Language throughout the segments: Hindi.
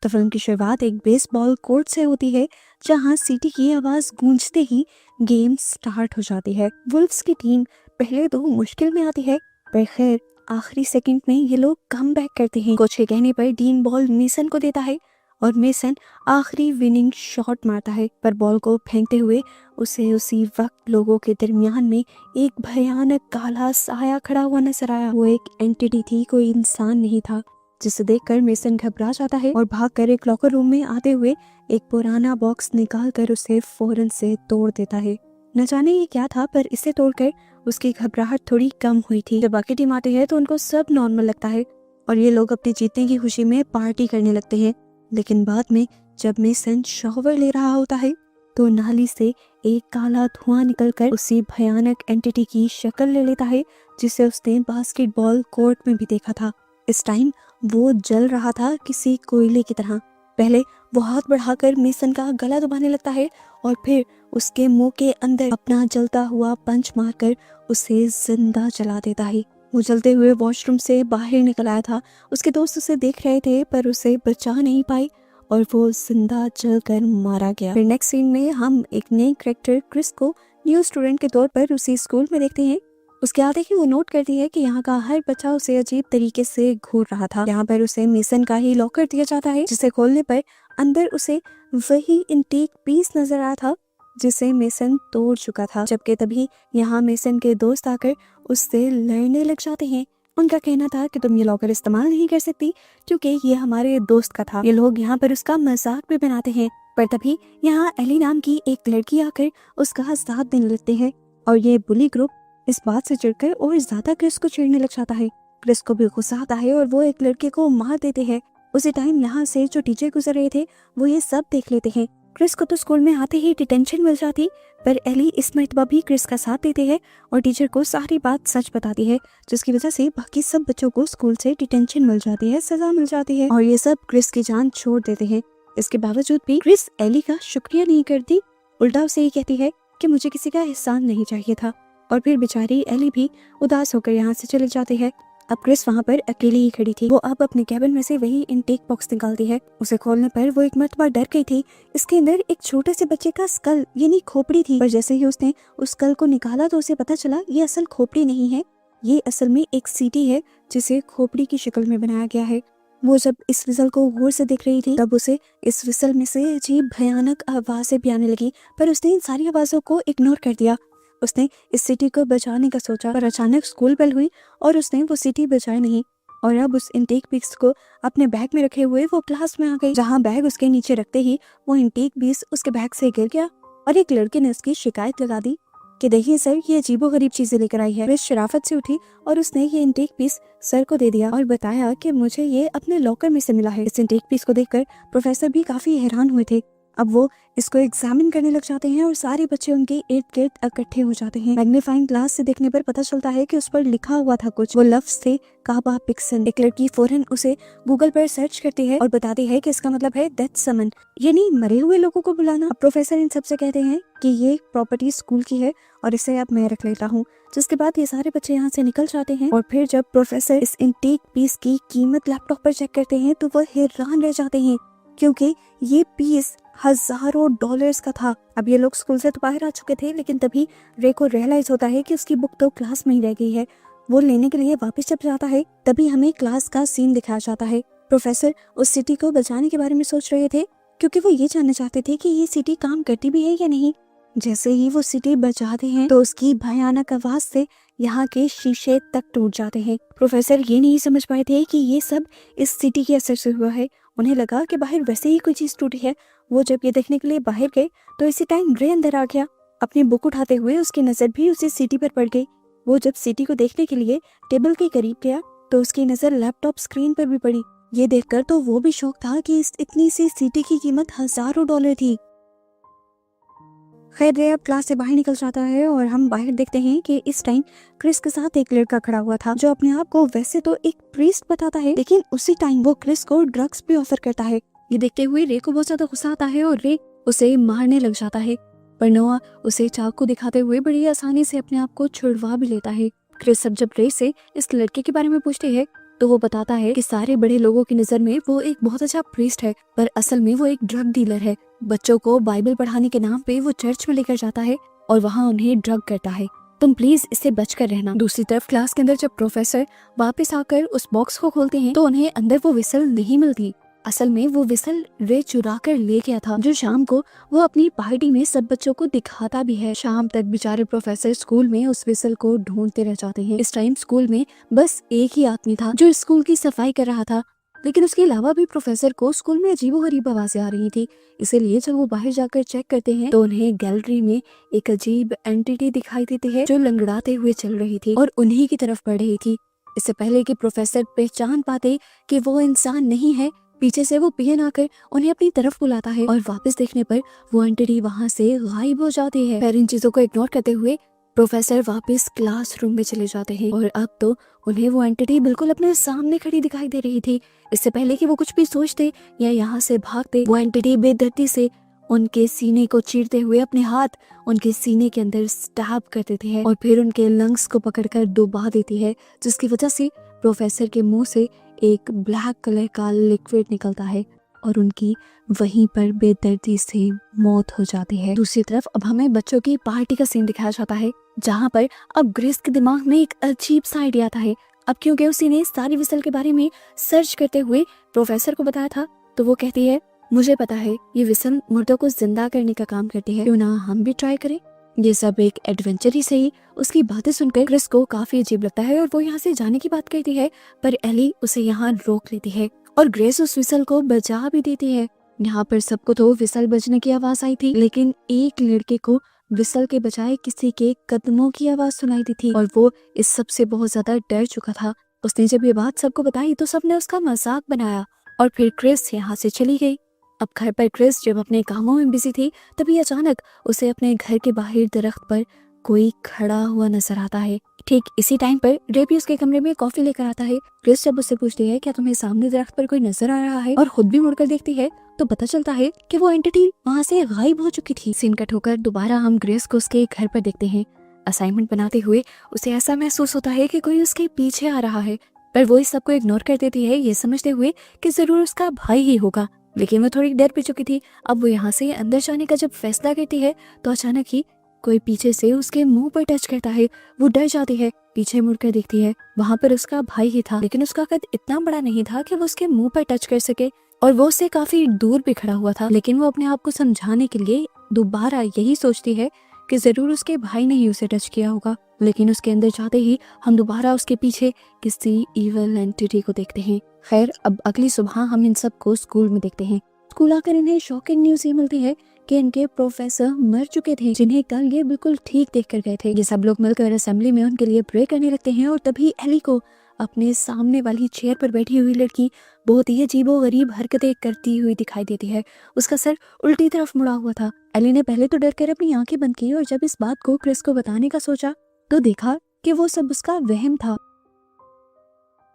तो फिल्म की शुरुआत एक बेसबॉल कोर्ट से होती है, जहां सीटी की आवाज गूंजते ही गेम स्टार्ट हो जाती है। वुल्व्स की टीम पहले तो मुश्किल में आती है, पर खैर आखिरी सेकंड में ये लोग कम बैक करते हैं। कोच के कहने पर डीन बॉल मेसन को देता है और मेसन आखिरी विनिंग शॉट मारता है, पर बॉल को फेंकते हुए उसे उसी वक्त लोगों के दरमियान में एक भयानक काला साया खड़ा हुआ नजर आया। वो एक एंटिटी थी, कोई इंसान नहीं था, जिसे देखकर मेसन घबरा जाता है और भागकर एक लॉकर रूम में आते हुए एक पुराना बॉक्स निकालकर उसे फौरन से तोड़ देता है। न जाने ये क्या था, पर इसे तोड़कर उसकी घबराहट थोड़ी कम हुई थी। जब बाकी टीम आती है तो उनको सब नॉर्मल लगता है और ये लोग अपने जीतने की खुशी में पार्टी करने लगते हैं। लेकिन बाद में जब मेसन शॉवर ले रहा होता है तो नाली से एक काला धुआं निकलकर उसी भयानक एंटिटी की शक्ल ले लेता है, जिसे उसने बास्केटबॉल कोर्ट में भी देखा था। इस टाइम वो जल रहा था किसी कोयले की तरह। पहले वो हाथ बढ़ाकर मेसन का गला दबाने लगता है और फिर उसके मुंह के अंदर अपना जलता हुआ पंच मारकर उसे जिंदा जला देता है। वो जलते हुए वॉशरूम से बाहर निकल आया था। उसके दोस्त उसे देख रहे थे पर उसे बचा नहीं पाए और वो जिंदा जलकर मारा गया। फिर नेक्स्ट सीन में हम एक नए कैरेक्टर क्रिस को न्यू स्टूडेंट के तौर पर उसी स्कूल में देखते हैं। उसके आते ही वो नोट करती है कि यहाँ का हर बच्चा उसे अजीब तरीके से घूर रहा था। यहाँ पर उसे मेसन का ही लॉकर दिया जाता है, जिसे खोलने पर अंदर उसे वही इंटीक पीस नजर आया था जिसे मेसन तोड़ चुका था। जबकि तभी यहाँ मेसन के दोस्त आकर उससे लड़ने लग जाते हैं। उनका कहना था कि तुम ये लॉकर इस्तेमाल नहीं कर सकती क्योंकि ये हमारे दोस्त का था। ये लोग यहाँ पर उसका मजाक भी बनाते हैं, पर तभी यहाँ एली नाम की एक लड़की आकर उसका साथ देने लगते हैं और ये बुली ग्रुप इस बात से चिढ़कर और ज्यादा क्रिस को छेड़ने लग जाता है। क्रिस को भी गुस्सा आता है और वो एक लड़के को मार देते हैं। उसी टाइम यहाँ से जो टीचर गुजर रहे थे वो ये सब देख लेते हैं। क्रिस को तो स्कूल में आते ही डिटेंशन मिल जाती, पर एली इस मर्तबा भी क्रिस का साथ देते हैं और टीचर को सारी बात सच बताती है, जिसकी वजह से बाकी सब बच्चों को स्कूल से डिटेंशन मिल जाती है, सजा मिल जाती है और ये सब क्रिस की जान छोड़ देते हैं। इसके बावजूद भी क्रिस एली का शुक्रिया नहीं करती, उल्टा उसे ये कहती है कि मुझे किसी का एहसान नहीं चाहिए था। और फिर बेचारी एली भी उदास होकर यहाँ से चली जाती है। अब क्रिस वहाँ पर अकेली ही खड़ी थी। वो अब अपने कैबिन में से वही इनटेक बॉक्स निकालती है। उसे खोलने पर वो एक मर्तबा डर गई थी। इसके अंदर एक छोटे से बच्चे का स्कल यानी खोपड़ी थी, पर जैसे ही उसने उस स्कल को निकाला तो उसे पता चला ये असल खोपड़ी नहीं है, ये असल में एक सीटी है जिसे खोपड़ी की शक्ल में बनाया गया है। वो जब इस विसल को गौर से देख रही थी तब उसे इस विसल में से अजीब भयानक आवाजें भी आने लगी, पर उसने इन सारी आवाजों को इग्नोर कर दिया। उसने इस सिटी को बचाने का सोचा, पर अचानक स्कूल बेल हुई और उसने वो सिटी बचाई नहीं और अब उस इंटेक पीस को अपने बैग में रखे हुए वो क्लास में आ गई, जहाँ बैग उसके नीचे रखते ही वो इंटेक पीस उसके बैग से गिर गया और एक लड़के ने उसकी शिकायत लगा दी कि देखिए सर, ये अजीबोगरीब चीजें लेकर आई है। वे शराफत से उठी और उसने ये इंटेक पीस सर को दे दिया और बताया कि मुझे ये अपने लॉकर में से मिला है। इस इंटेक पीस को देखकर प्रोफेसर भी काफी हैरान हुए थे। अब वो इसको एग्जामिन करने लग जाते हैं और सारे बच्चे उनके इर्द गिर्द इकट्ठे हो जाते हैं। मैग्नीफाइंग ग्लास से देखने पर पता चलता है कि उस पर लिखा हुआ था कुछ, वो लफ्ज थे काबा पिक्सन। एक लड़की फौरन उसे गूगल पर सर्च करती है और बताती है कि इसका मतलब है डेथ समन, यानी मरे हुए लोगों को बुलाना। अब प्रोफेसर इन सबसे कहते हैं कि ये प्रॉपर्टी स्कूल की है और इसे अब मैं रख लेता हूँ। जिसके बाद ये सारे बच्चे यहाँ से निकल जाते हैं और फिर जब प्रोफेसर इस इंटेक पीस की कीमत लैपटॉप पर चेक करते हैं तो वो हैरान रह जाते हैं, क्योंकि ये पीस हजारों डॉलर्स का था। अब ये लोग स्कूल से तो बाहर आ चुके थे, लेकिन तभी रे को रियलाइज होता है कि उसकी बुक तो क्लास में ही रह गई है। वो लेने के लिए वापस जब जाता है तभी हमें क्लास का सीन दिखाया जाता है। प्रोफेसर उस सिटी को बचाने के बारे में सोच रहे थे, क्योंकि वो ये जानना चाहते थे कि ये सिटी काम करती भी है या नहीं। जैसे ही वो सिटी बचाते हैं तो उसकी भयानक आवाज से यहाँ के शीशे तक टूट जाते हैं। प्रोफेसर ये नहीं समझ पाए थे कि ये सब इस सिटी के असर से हुआ है। उन्हें लगा कि बाहर वैसे ही कोई चीज टूटी है। वो जब ये देखने के लिए बाहर गए तो इसी टाइम रे अंदर आ गया। अपनी बुक उठाते हुए उसकी नजर भी उसी सिटी पर पड़ गई। वो जब सिटी को देखने के लिए टेबल के करीब गया तो उसकी नजर लैपटॉप स्क्रीन पर भी पड़ी। ये देखकर तो वो भी शौक था कि इस इतनी सी सिटी की कीमत हजारों डॉलर थी। खैर रे अब क्लास से बाहर निकल जाता है और हम बाहर देखते हैं कि इस टाइम क्रिस के साथ एक लड़का खड़ा हुआ था जो अपने आप को वैसे तो एक प्रीस्ट बताता है, लेकिन उसी टाइम वो क्रिस को ड्रग्स भी ऑफर करता है। ये देखते हुए रे को बहुत ज्यादा गुस्सा आता है और रे उसे मारने लग जाता है, पर नोआ उसे चाकू दिखाते हुए बड़ी आसानी से अपने आप को छुड़वा भी लेता है। क्रिस अब जब रे से इस लड़के के बारे में पूछती है तो वो बताता है कि सारे बड़े लोगों की नजर में वो एक बहुत अच्छा प्रीस्ट है, पर असल में वो एक ड्रग डीलर है। बच्चों को बाइबल पढ़ाने के नाम पे वो चर्च में लेकर जाता है और वहाँ उन्हें ड्रग करता है। तुम प्लीज इससे बचकर रहना। दूसरी तरफ क्लास के अंदर जब प्रोफेसर वापस आकर उस बॉक्स को खोलते हैं तो उन्हें अंदर वो विसल नहीं मिलती। असल में वो विसल रे चुरा कर ले गया था, जो शाम को वो अपनी पार्टी में सब बच्चों को दिखाता भी है। शाम तक बेचारे प्रोफेसर स्कूल में उस विसल को ढूंढते रह जाते हैं। इस टाइम स्कूल में बस एक ही आदमी था जो स्कूल की सफाई कर रहा था, लेकिन उसके अलावा भी प्रोफेसर को स्कूल में अजीबोगरीब आवाजें आ रही थी। इसीलिए जब वो बाहर जाकर चेक करते हैं तो उन्हें गैलरी में एक अजीब एंटिटी दिखाई देती है जो लंगड़ाते हुए चल रही थी और उन्हीं की तरफ बढ़ रही थी। इससे पहले कि प्रोफेसर पहचान पाते कि वो इंसान नहीं है, पीछे से वो पियन आकर उन्हें अपनी तरफ बुलाता है और वापस देखने पर वो एंटिटी वहाँ से गायब हो जाती है। फिर इन चीजों को इग्नोर करते हुए प्रोफेसर वापस क्लासरूम में चले जाते हैं और अब तो उन्हें वो एंटिटी बिल्कुल अपने सामने खड़ी दिखाई दे रही थी। इससे पहले कि वो कुछ भी सोचते या यहाँ से भागते, वो एंटिटी बेदर्दी से उनके सीने को चीरते हुए अपने हाथ उनके सीने के अंदर स्टैब कर देती है और फिर उनके लंग्स को पकड़कर डुबा देती है, जिसकी वजह से प्रोफेसर के मुंह से एक ब्लैक कलर का लिक्विड निकलता है और उनकी वहीं पर बेदर्दी से मौत हो जाती है। दूसरी तरफ अब हमें बच्चों की पार्टी का सीन दिखाया जाता है, जहाँ पर अब ग्रेस के दिमाग में एक अजीब सा आइडिया आता है। अब क्योंकि उसी ने सारी विसल के बारे में सर्च करते हुए प्रोफेसर को बताया था, तो वो कहती है, मुझे पता है ये विसल मुर्दों को जिंदा करने का काम करती है, क्यों ना हम भी ट्राई करें। ये सब एक एडवेंचर ही सही। उसकी बातें सुनकर क्रिस को काफी अजीब लगता है और वो यहाँ से जाने की बात करती है, पर एली उसे यहाँ रोक लेती है और ग्रेस उस विसल को बचा भी देती है। यहाँ पर सबको तो विसल बजने की आवाज आई थी, लेकिन एक लड़के को विसल के बजाय किसी के कदमों की आवाज सुनाई दी थी और वो इस सब से बहुत ज्यादा डर चुका था। उसने जब ये बात सबको बताई तो सबने उसका मजाक बनाया और फिर क्रिस यहाँ से चली गई। अब घर पर क्रिस जब अपने कामों में बिजी थी, तभी अचानक उसे अपने घर के बाहर दरख्त पर कोई खड़ा हुआ नजर आता है। ठीक इसी टाइम पर रेबी उसके कमरे में कॉफी लेकर आता है। क्रिस जब उससे पूछती है क्या तुम्हें सामने दरख्त पर कोई नजर आ रहा है और खुद भी मुड़कर देखती है, तो पता चलता है कि वो एंटिटी वहाँ से गायब हो चुकी थी। सीन कट होकर दोबारा हम ग्रेस को उसके घर पर देखते हैं। असाइनमेंट बनाते हुए उसे ऐसा महसूस होता है कि कोई उसके पीछे आ रहा है, पर वो इस सबको इग्नोर कर देती है, ये समझते हुए कि जरूर उसका भाई ही होगा। लेकिन वो थोड़ी डर भी चुकी थी। अब वो यहाँ से अंदर जाने का जब फैसला करती है तो अचानक ही कोई पीछे से उसके मुंह पर टच करता है। वो डर जाती है, पीछे मुड़कर देखती है, वहाँ पर उसका भाई ही था, लेकिन उसका कद इतना बड़ा नहीं था कि वो उसके मुंह पर टच कर सके और वो उससे काफी दूर भी खड़ा हुआ था। लेकिन वो अपने आप को समझाने के लिए दोबारा यही सोचती है कि जरूर उसके भाई ने ही उसे टच किया होगा। लेकिन उसके अंदर जाते ही हम दोबारा उसके पीछे किसी इविल एंटिटी को देखते हैं। खैर, अब अगली सुबह हम इन सब को स्कूल में देखते हैं। स्कूल आकर इन्हें शॉकिंग न्यूज ये मिलती है कि इनके प्रोफेसर मर चुके थे, जिन्हें कल ये बिल्कुल ठीक देख कर गए थे। ये सब लोग मिलकर असेंबली में उनके लिए प्रे करने लगते हैं और तभी एली को अपने सामने वाली चेयर पर बैठी हुई लड़की बहुत ही अजीबोगरीब हरकतें करती हुई दिखाई देती है। उसका सर उल्टी तरफ मुड़ा हुआ था। एली ने पहले तो डर कर अपनी आंखें बंद की और जब इस बात को क्रिस को बताने का सोचा तो देखा कि वो सब उसका वहम था।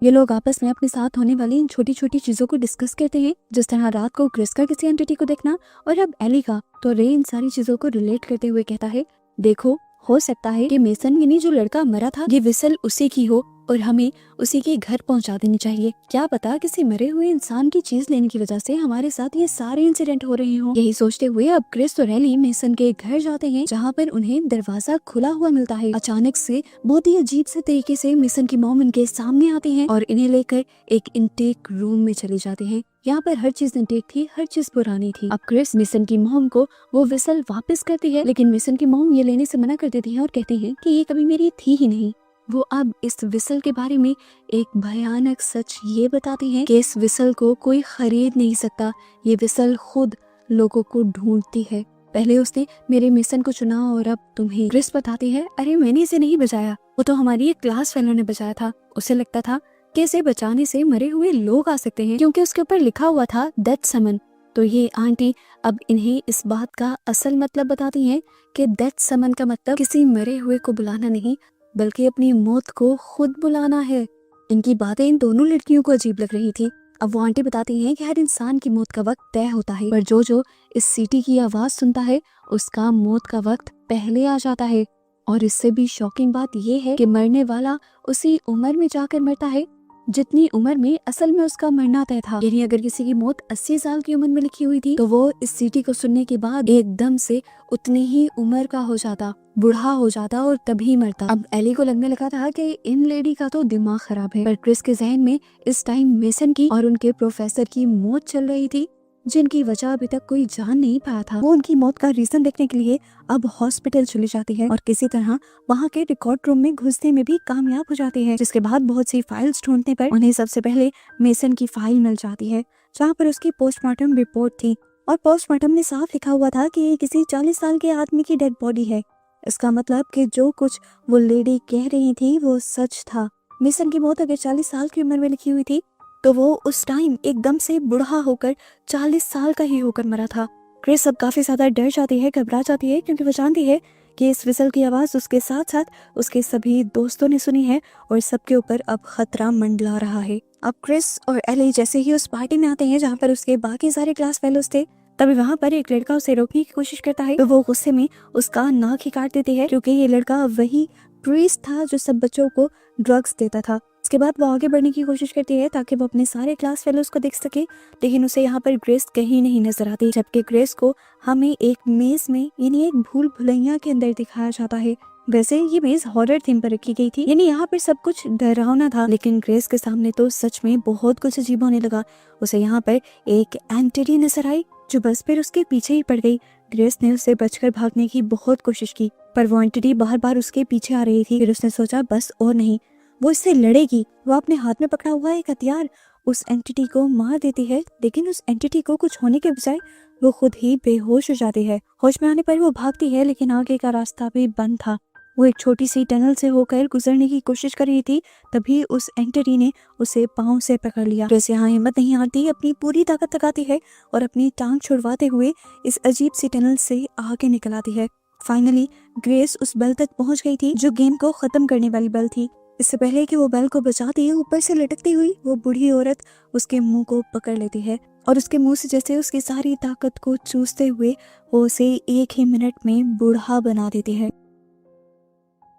ये लोग आपस में अपने साथ होने वाली इन छोटी छोटी चीजों को डिस्कस करते हैं, जिस तरह रात को क्रिस का किसी एंटिटी को देखना और अब एली का। तो रे इन सारी चीजों को रिलेट करते हुए कहता है, देखो हो सकता है कि मेसन विनी जो लड़का मरा था ये विसल उसी की हो और हमें उसी के घर पहुंचा देनी चाहिए। क्या पता किसी मरे हुए इंसान की चीज लेने की वजह से हमारे साथ ये सारे इंसिडेंट हो रहे हों। यही सोचते हुए अब क्रिस और एली मेसन के घर जाते हैं, जहाँ पर उन्हें दरवाजा खुला हुआ मिलता है। अचानक से बहुत ही अजीब से तरीके से मेसन की मॉम उनके सामने आती है और इन्हें लेकर एक इंटेक रूम में चले जाते हैं। यहाँ पर हर चीज इंटेक थी, हर चीज पुरानी थी। अब क्रिस मेसन की मॉम को वो विसल वापस करती है, लेकिन मेसन की मॉम ये लेने से मना कर देती है और कहती है कि ये कभी मेरी थी ही नहीं। वो अब इस विसल के बारे में एक भयानक सच ये बताती हैं कि इस विसल को कोई खरीद नहीं सकता। ये विसल खुद लोगों को ढूंढती है। पहले उसने मेरे मेसन को चुना और अब तुम्हें। क्रिस बताती है, अरे मैंने इसे नहीं बचाया, वो तो हमारी एक क्लास फेलो ने बचाया था। उसे लगता था कि इसे बचाने से मरे हुए लोग आ सकते हैं, क्योंकि उसके ऊपर लिखा हुआ था डेथ समन। तो ये आंटी अब इन्हें इस बात का असल मतलब बताती हैं कि डेथ समन का मतलब किसी मरे हुए को बुलाना नहीं, बल्कि अपनी मौत को खुद बुलाना है। इनकी बातें इन दोनों लड़कियों को अजीब लग रही थी। अब वो आंटी बताती हैं कि हर इंसान की मौत का वक्त तय होता है, पर जो जो इस सीटी की आवाज सुनता है उसका मौत का वक्त पहले आ जाता है। और इससे भी शॉकिंग बात ये है कि मरने वाला उसी उम्र में जाकर मरता है जितनी उम्र में असल में उसका मरना तय था। यानी अगर किसी की मौत 80 साल की उम्र में लिखी हुई थी तो वो इस सीटी को सुनने के बाद एकदम से उतनी ही उम्र का हो जाता, बूढ़ा हो जाता और तभी मरता। अब एली को लगने लगा था कि इन लेडी का तो दिमाग खराब है, पर क्रिस के जहन में इस टाइम मेसन की और उनके प्रोफेसर की मौत चल रही थी, जिनकी वजह अभी तक कोई जान नहीं पाया था। वो उनकी मौत का रीजन देखने के लिए अब हॉस्पिटल चली जाती है और किसी तरह वहाँ के रिकॉर्ड रूम में घुसने में भी कामयाब हो जाती है, जिसके बाद बहुत सी फाइल्स ढूंढने पर उन्हें सबसे पहले मेसन की फाइल मिल जाती है, जहाँ पर उसकी पोस्टमार्टम रिपोर्ट थी और पोस्टमार्टम में साफ लिखा हुआ था कि ये किसी 40 साल के आदमी की डेड बॉडी है। इसका मतलब कि जो कुछ वो लेडी कह रही थी वो सच था। मेसन की मौत अगर 40 साल की उम्र में लिखी हुई थी तो वो उस टाइम एकदम से बूढ़ा होकर 40 साल का ही होकर मरा था। क्रिस अब काफी ज्यादा डर जाती है, घबरा जाती है, क्योंकि वो जानती है कि इस विसल की आवाज उसके साथ साथ उसके सभी दोस्तों ने सुनी है और सबके ऊपर अब खतरा मंडला रहा है। अब क्रिस और एली जैसे ही उस पार्टी में आते हैं जहाँ पर उसके बाकी सारे क्लास फेलोज थे, तभी वहाँ पर एक लड़का उसे रोकने की कोशिश करता है, तो वो गुस्से में उसका नाक ही काट देती है, क्योंकि ये लड़का वही प्रीस्ट था जो सब बच्चों को ड्रग्स देता था। इसके बाद वो आगे बढ़ने की कोशिश करती है ताकि वो अपने सारे क्लास फेलोज को देख सके, लेकिन उसे यहाँ पर ग्रेस कहीं नहीं नजर आती, जबकि ग्रेस को हमें एक मेज में यानी एक भूल भुलैया के अंदर दिखाया जाता है। वैसे ये मेज हॉरर थीम पर रखी गई थी, यानी यहाँ पर सब कुछ डरावना था, लेकिन ग्रेस के सामने तो सच में बहुत कुछ अजीब होने लगा। उसे यहाँ पर एक एंटिटी नजर आई जो बस फिर उसके पीछे ही पड़ गई। ग्रेस ने उससे बचकर भागने की बहुत कोशिश की, पर वो एंटिटी बार बार उसके पीछे आ रही थी। फिर उसने सोचा बस और नहीं, वो इससे लड़ेगी। वो अपने हाथ में पकड़ा हुआ एक हथियार उस एंटिटी को मार देती है, लेकिन उस एंटिटी को कुछ होने के बजाय वो खुद ही बेहोश हो जाती है। होश में आने पर वो भागती है, लेकिन आगे का रास्ता भी बंद था। वो एक छोटी सी टनल से होकर गुजरने की कोशिश कर रही थी, तभी उस एंटिटी ने उसे पांव से पकड़ लिया। जैसे यहाँ हिम्मत नहीं आती, अपनी पूरी ताकत लगाती है और अपनी टांग छुड़वाते हुए इस अजीब सी टनल से आगे निकल आती है। फाइनली ग्रेस उस बेल तक पहुंच गई थी जो गेम को खत्म करने वाली बेल थी। इससे पहले कि वो बेल को बचाती है, ऊपर से लटकती हुई वो बूढ़ी औरत उसके मुंह को पकड़ लेती है और उसके मुंह से जैसे उसकी सारी ताकत को चूसते हुए वो उसे एक ही मिनट में बूढ़ा बना देती है।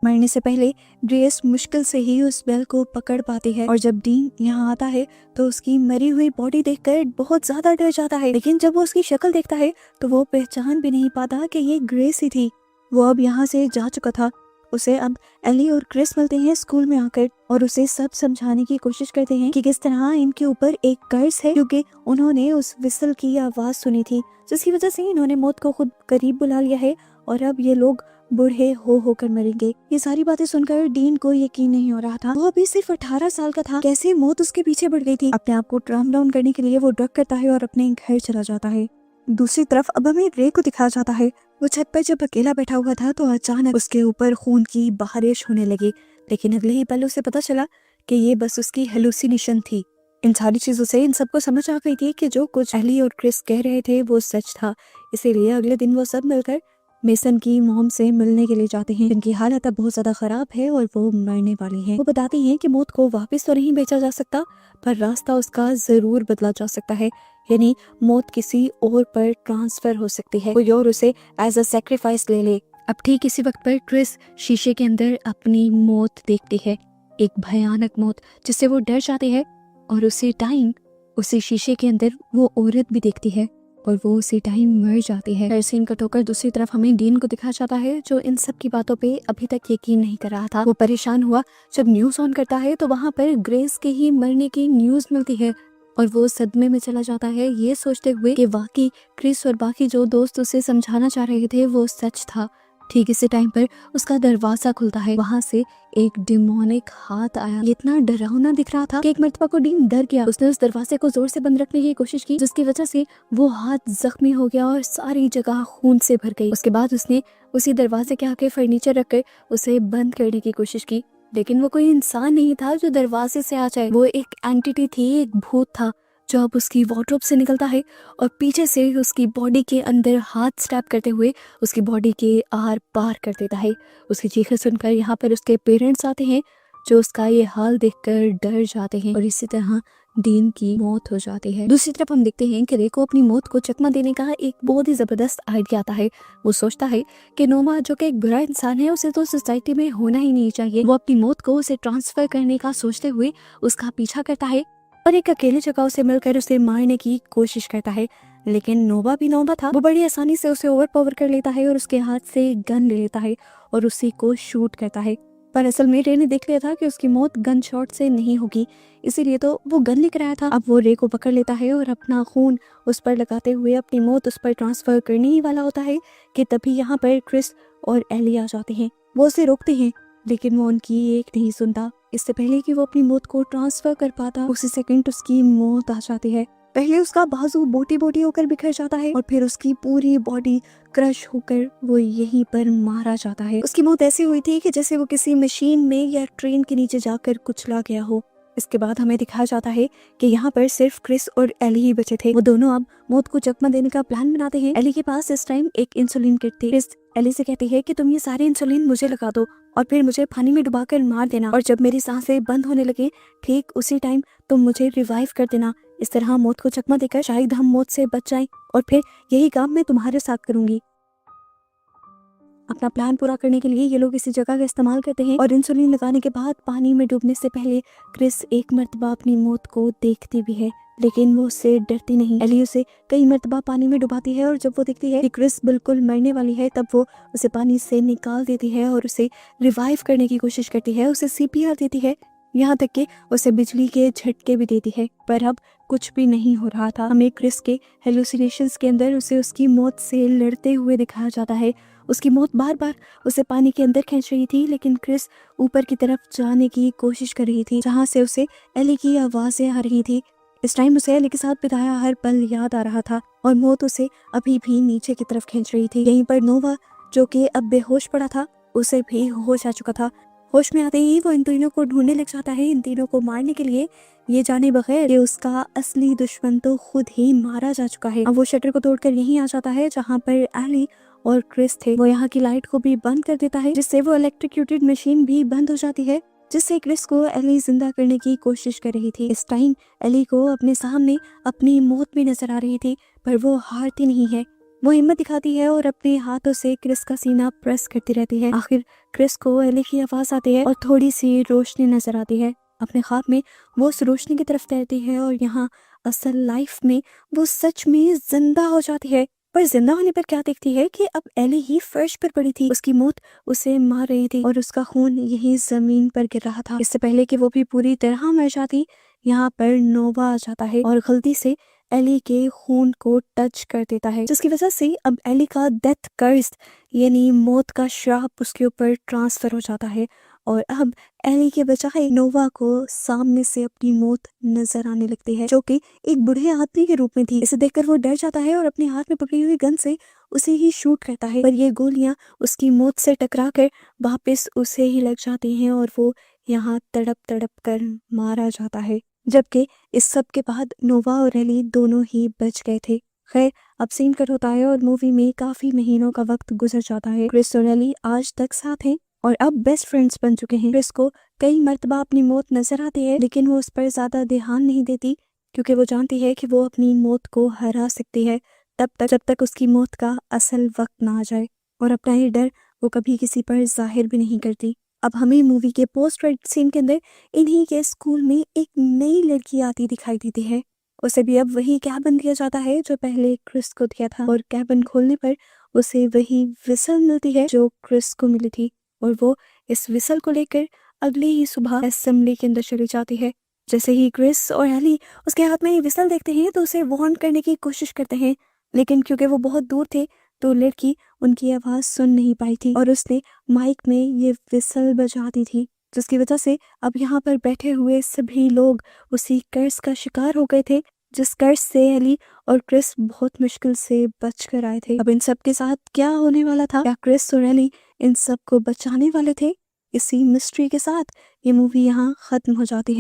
मरने से पहले ग्रेस मुश्किल से ही उस बेल को पकड़ पाती है और जब डीन यहाँ आता है तो उसकी मरी हुई बॉडी देखकर बहुत ज्यादा डर जाता है, लेकिन जब वो उसकी शक्ल देखता है तो वो पहचान भी नहीं पाता कि ये ग्रेस ही थी। वो अब यहाँ से जा चुका था। उसे अब एली और क्रिस मिलते हैं स्कूल में आकर और उसे सब समझाने की कोशिश करते हैं कि किस तरह इनके ऊपर एक कर्ज है, क्योंकि उन्होंने उस विसल की आवाज सुनी थी, जिसकी वजह से इन्होंने मौत को खुद करीब बुला लिया है और अब ये लोग बूढ़े होकर मरेंगे। ये सारी बातें सुनकर डीन को यकीन नहीं हो रहा था। वो अभी सिर्फ 18 साल का था, कैसे मौत उसके पीछे बढ़ गई थी। अपने आप को ट्राम डाउन करने के लिए वो ड्रग करता है और अपने घर चला जाता है। दूसरी तरफ अब हमें रे को दिखाया जाता है। वो छत पर जब अकेला बैठा हुआ था तो अचानक उसके ऊपर खून की बारिश होने लगी, लेकिन अगले ही पल उसे पता चला कि ये बस उसकी हेलुसिनेशन थी। इन सारी चीजों से इन सबको समझ आ गई थी कि जो कुछ एली और क्रिस कह रहे थे वो सच था। इसीलिए अगले दिन वो सब मिलकर मेसन की मॉम से मिलने के लिए जाते हैं, जिनकी हालत अब बहुत ज्यादा खराब है और वो मरने वाली हैं। वो बताती हैं कि मौत को वापस तो नहीं बेचा जा सकता, पर रास्ता उसका जरूर बदला जा सकता है, यानी मौत किसी और पर ट्रांसफर हो सकती है, कोई और उसे एज अ सैक्रिफाइस ले ले। अब ठीक इसी वक्त पर क्रिस शीशे के अंदर अपनी मौत देखती है, एक भयानक मौत जिससे वो डर जाती है, और उसी टाइम उसी शीशे के अंदर वो औरत भी देखती है और वो उसी टाइम मर जाती है। सीन कट होकर दूसरी तरफ हमें डीन को दिखाया जाता है, जो इन सब की बातों पे अभी तक यकीन नहीं कर रहा था। वो परेशान हुआ जब न्यूज ऑन करता है तो वहाँ पर ग्रेस के ही मरने की न्यूज मिलती है और वो सदमे में चला जाता है, ये सोचते हुए कि वाकई क्रिस और बाकी जो दोस्त उसे समझाना चाह रहे थे वो सच था। ठीक इसी टाइम पर उसका दरवाजा खुलता है, वहाँ से एक डिमोनिक हाथ आया। ये इतना डरावना दिख रहा था कि एक मर्तबा को डीन डर गया। उसने उस दरवाजे को जोर से बंद रखने की कोशिश की, जिसकी वजह से वो हाथ जख्मी हो गया और सारी जगह खून से भर गई। उसके बाद उसने उसी दरवाजे के आगे फर्नीचर रखकर उसे बंद करने की कोशिश की, लेकिन वो कोई इंसान नहीं था जो दरवाजे से आ जाए। वो एक एंटिटी थी, एक भूत था जो अब उसकी वार्डरोब से निकलता है और पीछे से उसकी बॉडी के अंदर हाथ स्टैप करते हुए उसकी बॉडी के आर पार कर देता है। उसकी चीखें सुनकर यहाँ पर उसके पेरेंट्स आते हैं, जो उसका ये हाल देखकर डर जाते हैं और इसी तरह डीन की मौत हो जाती है। दूसरी तरफ हम देखते हैं कि रे को अपनी मौत को चकमा देने का एक बहुत ही जबरदस्त आइडिया आता है। वो सोचता है कि नोवा जो कि एक बुरा इंसान है, उसे तो सोसाइटी में होना ही नहीं चाहिए। वो अपनी मौत को उसे ट्रांसफर करने का सोचते हुए उसका पीछा करता है और एक अकेली जगह उसे मिलकर उसे मारने की कोशिश करता है। लेकिन नोवा भी नोवा था, वो बड़ी आसानी से उसे ओवर पावर कर लेता है और उसके हाथ से गन ले लेता है और उसी को शूट करता है। पर असल में रे ने देख लिया था कि उसकी मौत गन शॉट से नहीं होगी, इसीलिए तो वो गन लेकर आया था। अब वो रे को पकड़ लेता है और अपना खून उस पर लगाते हुए अपनी मौत उस पर ट्रांसफर करने ही वाला होता है कि तभी यहाँ पर क्रिस और एली आ जाते हैं। वो उसे रोकते हैं लेकिन वो उनकी एक नहीं सुनता। इससे पहले कि वो अपनी मौत को ट्रांसफर कर पाता, उसी सेकंड उसकी मौत आ जाती है। पहले उसका बाजू बोटी बोटी होकर बिखर जाता है और फिर उसकी पूरी बॉडी क्रश होकर वो यहीं पर मारा जाता है। उसकी मौत ऐसी हुई थी कि जैसे वो किसी मशीन में या ट्रेन के नीचे जाकर कुचला गया हो। इसके बाद हमें दिखाया जाता है कि यहाँ पर सिर्फ क्रिस और एली ही बचे थे। वो दोनों अब मौत को चकमा देने का प्लान बनाते हैं। एली के पास इस टाइम एक इंसुलिन किट थी। क्रिस एली से कहती है कि तुम ये सारे इंसुलिन मुझे लगा दो और फिर मुझे पानी में डुबाकर मार देना, और जब मेरी सांसें बंद होने लगे ठीक उसी टाइम तुम मुझे रिवाइव कर देना। इस तरह मौत को चकमा देकर शायद हम मौत से बच जाएं और फिर यही काम मैं तुम्हारे साथ करूंगी। अपना प्लान पूरा करने के लिए ये लोग इसी जगह का इस्तेमाल करते हैं और इंसुलिन लगाने के बाद पानी में डूबने से पहले क्रिस एक मर्तबा अपनी मौत को देखती भी है, लेकिन वो उससे डरती नहीं। एली उसे कई मर्तबा पानी में डुबाती है और जब वो देखती है कि क्रिस बिल्कुल मरने वाली है, तब वो उसे पानी से निकाल देती है और उसे रिवाइव करने की कोशिश करती है। उसे सीपीआर देती है, यहाँ तक कि उसे बिजली के झटके भी देती है, पर अब कुछ भी नहीं हो रहा था। हमें क्रिस के हेलुसिनेशंस के अंदर उसे उसकी मौत से लड़ते हुए दिखाया जाता है। उसकी मौत बार बार उसे पानी के अंदर खींच रही थी, लेकिन क्रिस ऊपर की तरफ जाने की कोशिश कर रही थी जहाँ से उसे एली की आवाजें आ रही थी। इस टाइम उसे एली के साथ बिताया हर पल याद आ रहा था और मौत उसे अभी भी नीचे की तरफ खींच रही थी। यहीं पर नोवा जो कि अब बेहोश पड़ा था, उसे भी होश आ चुका था। होश में आते ही वो इन तीनों को ढूंढने लग जाता है, इन तीनों को मारने के लिए, ये जाने बगैर कि उसका असली दुश्मन तो खुद ही मारा जा चुका है। अब वो शटर को तोड़कर यहीं आ जाता है जहाँ पर एली और क्रिस थे। वो यहाँ की लाइट को भी बंद कर देता है, जिससे वो इलेक्ट्रिक्यूटेड मशीन भी बंद हो जाती है, जिससे क्रिस को एली जिंदा करने की कोशिश कर रही थी। इस टाइम एली को अपने सामने अपनी मौत भी नजर आ रही थी, पर वो हारती नहीं है। वो हिम्मत दिखाती है और अपने हाथों से क्रिस का सीना प्रेस करती रहती है। आखिर क्रिस को एली की आवाज आती है और थोड़ी सी रोशनी नजर आती है। अपने ख्वाब में वो उस रोशनी की तरफ तैरती है और यहाँ असल लाइफ में वो सच में जिंदा हो जाती है। पर जिंदा होने पर क्या देखती है कि अब एली ही फर्श पर पड़ी थी। उसकी मौत उसे मार रही थी और उसका खून यही जमीन पर गिर रहा था। इससे पहले कि वो भी पूरी तरह मर जाती, यहाँ पर नोवा आ जाता है और गलती से एली के खून को टच कर देता है, जिसकी वजह से अब एली का डेथ कर्स यानी मौत का श्राप उसके ऊपर ट्रांसफर हो जाता है और अब एली के बजाय नोवा को सामने से अपनी मौत नजर आने लगती है, जो कि एक बूढ़े आदमी के रूप में थी। इसे देखकर वो डर जाता है और अपने हाथ में पकड़ी हुई गन से उसे ही शूट करता है, पर ये गोलियां उसकी मौत से टकराकर वापस उसे ही लग जाती हैं और वो यहाँ तड़प तड़प कर मारा जाता है। जबकि इस सब के बाद नोवा और एली दोनों ही बच गए थे। खैर, अब सीन कट होता है और मूवी में काफी महीनों का वक्त गुजर जाता है। क्रिस और एली आज तक साथ हैं और अब बेस्ट फ्रेंड्स बन चुके हैं। क्रिस को कई मर्तबा अपनी मौत नजर आती है, लेकिन वो उस पर ज्यादा ध्यान नहीं देती, क्योंकि वो जानती है कि वो अपनी मौत को हरा सकती है जब तक उसकी मौत का असल वक्त ना आ जाए, और अपना ये डर वो कभी किसी पर जाहिर भी नहीं करती। अब हमें मूवी के पोस्ट क्रेडिट सीन के अंदर इन्हीं के स्कूल में एक नई लड़की आती दिखाई देती है। उसे भी अब वही कैबिन दिया जाता है जो पहले क्रिस को दिया था, और कैबिन खोलने पर उसे वही विसल मिलती है जो क्रिस को मिली थी, और वो इस विसल को लेकर अगली ही सुबह असेंबली के अंदर चली जाती है। जैसे ही क्रिस और एली उसके हाथ में ये विसल देखते हैं तो उसे वार्न करने की कोशिश करते हैं, लेकिन क्योंकि वो बहुत दूर थे तो लड़की उनकी आवाज सुन नहीं पाई थी और उसने माइक में ये विसल बजा दी थी, जिसकी वजह से अब यहाँ पर बैठे हुए सभी लोग उसी कर्ज का शिकार हो गए थे, जिस कर्ज से एली और क्रिस बहुत मुश्किल से बच कर आए थे। अब इन सब के साथ क्या होने वाला था? क्या क्रिस और एली इन सब को बचाने वाले थे? इसी मिस्ट्री के साथ ये मूवी यहाँ खत्म हो जाती है।